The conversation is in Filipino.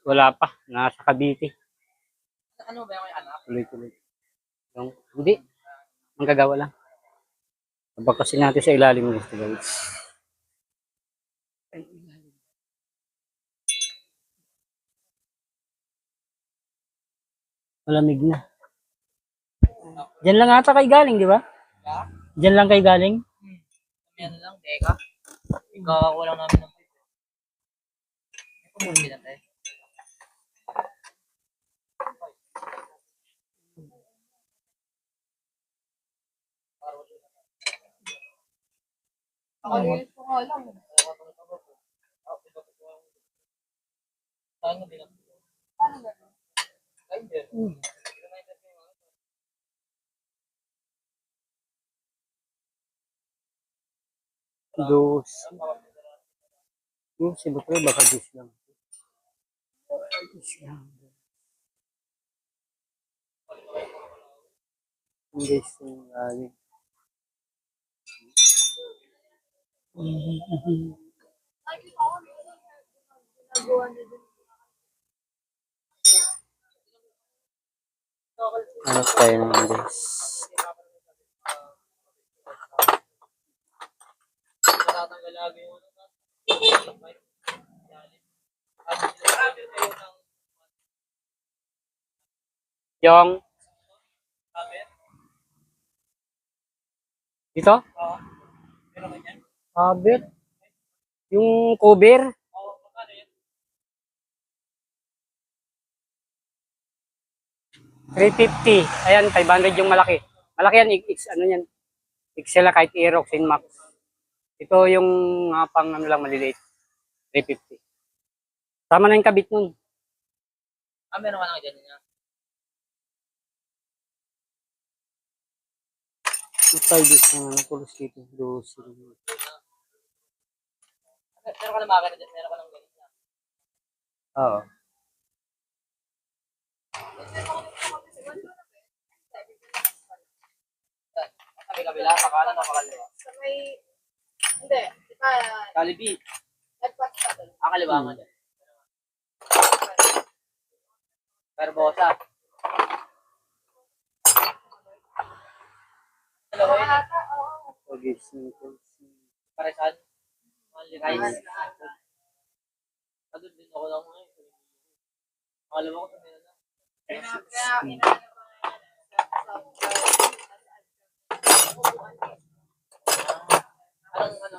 Wala pa. Nasa Cavite. Ano ba yung anak? Tuloy-tuloy. Hindi. Ang gagawa lang. Abakasin natin sa ilalim nito, guys. Malamig na. Diyan lang ata kay galing, di ba? Diyan lang kay galing. Ano lang, deka. Ikaw lang namin ng pipe. Ito mo pinatay. Ako yun po nga lang. Saan mo bilang? Paano ba? Dos. Yung si Bukre, baka dis lang. Dis lang. Hindi yung galing. Ano tayo ng guys? Matatanggal lagi yung ano na. Yung dito? Oo. Pero ganyan? Habit. Yung cover. Oo, magkano yan? 350. Ayan, 500 yung malaki. Malaki yan, ano yan. XL na kahit Aerox, Inmax. Ito yung pang ano lang maliliit. 350. Tama na yung kabit nun. Meron ka lang dyan niya. Matay dis na ano, tulos dito. Meron ka lang makakita dyan, meron ka lang ganyan na. Oo. Sabi kabila, pakanan o pakaliwa? Sa may, hindi, Kalibi. nagpas ka doon. Kaliwa nga dyan. Barbosa. Dalawa yun eh. Pagis nito. Paresan. Malikay. Adun din ako lang ngayon. Alam ko sabi na. Kaya inaano ko Anong